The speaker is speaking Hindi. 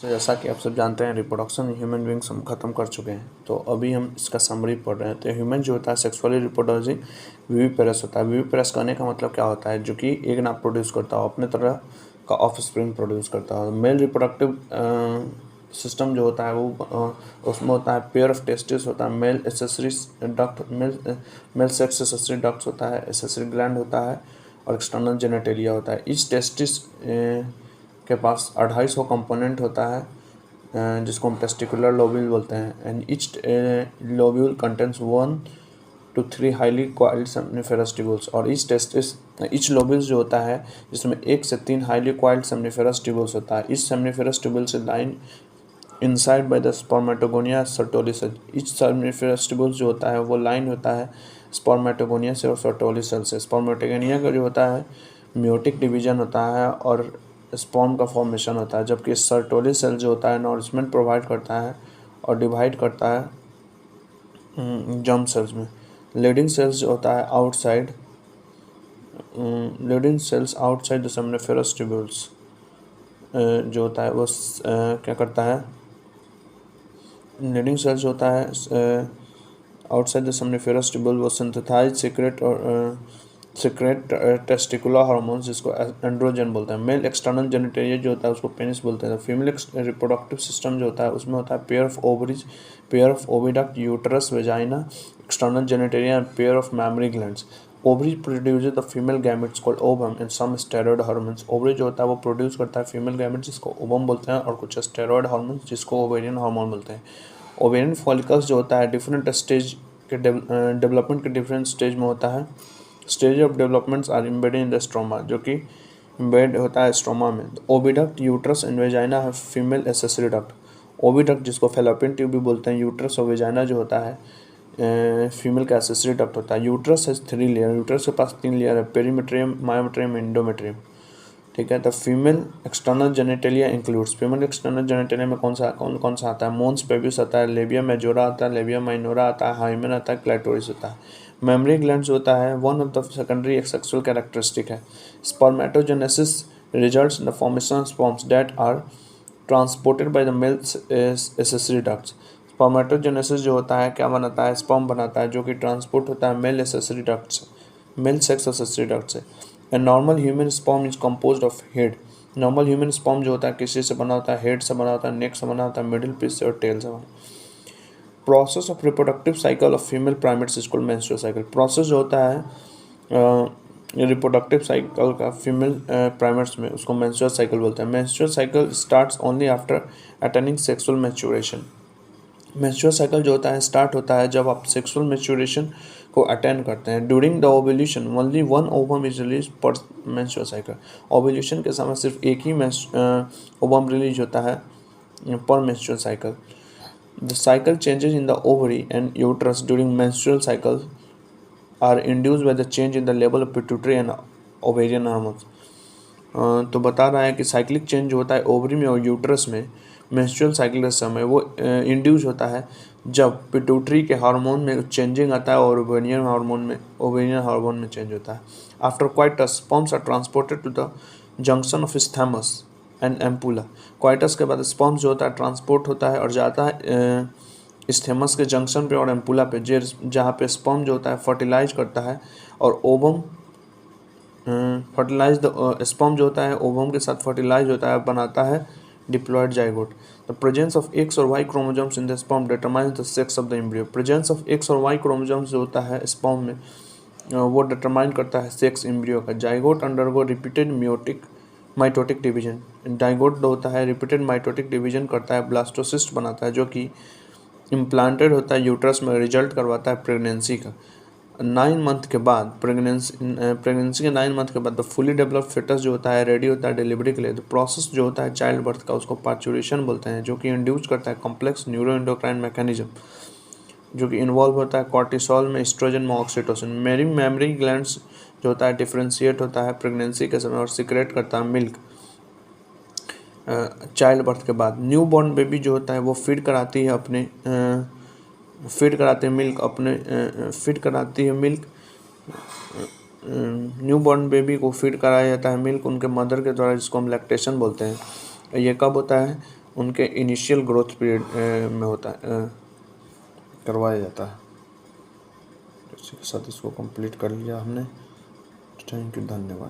तो जैसा कि आप सब जानते हैं रिप्रोडक्शन ह्यूमन बींग्स हम ख़त्म कर चुके हैं। तो अभी हम इसका समरी पढ़ रहे हैं। तो ह्यूमन जो होता है सेक्सुअली रिप्रोड्यूसिंग विविपेरस होता है। विविपेरस कहने का मतलब क्या होता है, जो कि एक ना प्रोड्यूस करता हो, अपने तरह का ऑफ स्प्रिंग प्रोड्यूस करता हो। मेल रिप्रोडक्टिव सिस्टम जो होता है वो उसमें होता है पेयर ऑफ टेस्टिस होता है, male accessory duct, male sex accessory duct होता है, एसेसरी ग्लैंड होता है और एक्सटर्नल जेनेटेलिया होता है। इस टेस्टिस के पास 250 कंपोनेंट होता है जिसको हम टेस्टिकुलर लोब्यूल बोलते हैं। And each lobule contains 1 to 3 highly coiled सेमनिफेरस tubules. और ईच लोब्यूल जो होता है जिसमें 1 से 3 हाईली क्वाइल्ड सेमनिफेरस ट्यूबल्स होता है। इस सेमनिफेरस ट्यूबल से line inside by the spermatogonia Sertoli cell. Each seminiferous tubule जो होता है वो लाइन होता है स्पर्मेटोगोनिया से और सर्टोली सेल से। स्पर्मेटोगोनिया का जो होता है म्योटिक डिवीजन होता है और स्पर्म का फॉर्मेशन होता है, जबकि सर्टोली सेल जो होता है नॉरिशमेंट प्रोवाइड करता है और डिवाइड करता है जर्म सेल्स में। लीडिंग सेल्स जो होता है आउटसाइड द सेमनिफेरस ट्यूबल्स जो होता है वो क्या करता है, लीडिंग सेल्स होता है आउटसाइड द सेमनिफेरस ट्यूबल वो सिंथेसाइज सीक्रेट टेस्टिकुलर हार्मोन्स जिसको एंड्रोजन बोलते हैं। मेल एक्सटर्नल जेनिटेलिया जो होता है उसको पेनिस बोलते हैं। फीमेल रिप्रोडक्टिव सिस्टम जो होता है उसमें होता है pair of ovaries, pair of oviduct, uterus, vagina, external genitalia and pair of mammary glands. Ovary produce the female gametes called ovum and some steroid hormones. Ovary जो होता है वो प्रोड्यूस करता है फीमेल गैमेट्स जिसको ओवम बोलते हैं और कुछ स्टेरॉइड हार्मोन्स जिसको ओवेरियन हार्मोन बोलते हैं। ओवेरियन फॉलिकल्स जो होता है डिफरेंट स्टेज के डेवलपमेंट के डिफरेंट स्टेज में होता है। Stage of developments are embedded in the stroma, जो कि एम्बेड होता है स्ट्रोमा में। ओविडक्ट, यूट्रस एंड वेजाइना है फीमेल एसेसरी डक्ट। ओविडक्ट जिसको फेलोपियन ट्यूब भी बोलते हैं, यूट्रस और वेजाइना जो होता है फीमेल का एसेसरी डक्ट होता है। यूट्रस हैज 3 लेयर, यूट्रस के पास 3 लेयर है, पेरीमेट्रियम, मायोमेट्रियम, एंडोमेट्रियम। ठीक है। तो female external genitalia includes, female external genitalia में कौन सा आता है, मोन्स पेबिस आता है, लेबिया मेजोरा आता है, लेबिया माइनोरा आता है, हाइमेन आता है, क्लैटोरिस होता है। मेमरी ग्लैंड्स होता है one of the secondary sexual characteristic है। Spermatogenesis results in the formation of sperms that are transported by the male accessory ducts. Spermatogenesis जो होता है क्या बनाता है, स्पर्म बनाता है जो कि ट्रांसपोर्ट होता है मेल एसेसरी डक्ट से, मेल सेक्स एसेसरी डक्ट से। A normal human sperm is composed of head. Normal human sperm जो होता है किसी से बना होता है, हेड से बना होता है, नेक से बना होता है, मिडिल पीस से और टेल से बना। Process of reproductive cycle of female primates is called menstrual cycle. Process जो होता है रिप्रोडक्टिव साइकिल का फीमेल प्राइमेट्स में उसको मेंस्ट्रुअल साइकिल बोलते हैं। Menstrual cycle starts only after attaining sexual maturation. Menstrual cycle जो होता है स्टार्ट होता है जब आप सेक्सुअल मैच्योरेशन को अटेंड करते हैं। During the ovulation only 1 ovum is release पर मेंस्ट्रुअल साइकिल। ओव्यूलेशन के समय सिर्फ एक ही ओवम रिलीज होता है पर menstrual cycle. The cycle changes in the ovary and uterus during menstrual cycle are induced by the change in the level of pituitary and ovarian hormones। तो बता रहा है कि साइक्लिक चेंज जो होता है ओवरी में और यूट्रस में मेंस्ट्रुअल साइकिल के समय वो इंड्यूस होता है जब पिट्यूटरी के हार्मोन में चेंजिंग आता है और ओवेरियन हार्मोन में चेंज होता है। After coitus sperms are transported to the junction of isthmus and ampulla. Coitus के बाद स्पर्म्स जो होता है ट्रांसपोर्ट होता है और जाता है स्थैमस के जंक्शन पे और एम्पुला पे, जहाँ पे स्पर्म जो होता है फर्टिलाइज करता है और ओवम फर्टिलाइज स्पर्म जो होता है ओवम के साथ फर्टिलाइज होता है, बनाता है diploid zygote. The presence of X और Y chromosomes in the sperm determines the sex of the embryo. Presence of X और वाई क्रोमोसोम्स जो होता है स्पर्म में वो डिटरमाइन करता है सेक्स एम्ब्रियो का। Zygote undergo repeated mitotic division. Zygote होता है रिपीटेड माइटोटिक डिवीजन करता है, ब्लास्टोसिस्ट बनाता है जो कि इम्प्लांटेड होता है यूट्रस में, रिजल्ट करवाता है प्रेगनेंसी का। 9 मंथ के बाद प्रेगनेंसी के 9 मंथ के बाद द फुली डेवलप्ड फेटस जो होता है रेडी होता है डिलीवरी के लिए। द प्रोसेस जो होता है चाइल्ड बर्थ का उसको पार्चुरेशन बोलते हैं, जो कि इंड्यूस करता है कॉम्प्लेक्स न्यूरो एंडोक्राइन मैकेनिज्म जो कि इन्वॉल्व होता है कॉर्टिसोल में, एस्ट्रोजन में, ऑक्सीटोसिन। मेमरी ग्लैंड्स जो होता है डिफ्रेंशिएट होता है प्रेगनेंसी के समय और सिक्रेट करता है मिल्क चाइल्ड बर्थ के बाद। न्यू बॉर्न बेबी जो होता है वो फीड कराती है मिल्क। न्यू बॉर्न बेबी को फीड कराया जाता है मिल्क उनके मदर के द्वारा, जिसको हम लैक्टेशन बोलते हैं। ये कब होता है, उनके इनिशियल ग्रोथ पीरियड में होता है, करवाया जाता है। इसी के साथ इसको कंप्लीट कर लिया हमने। थैंक यू, धन्यवाद।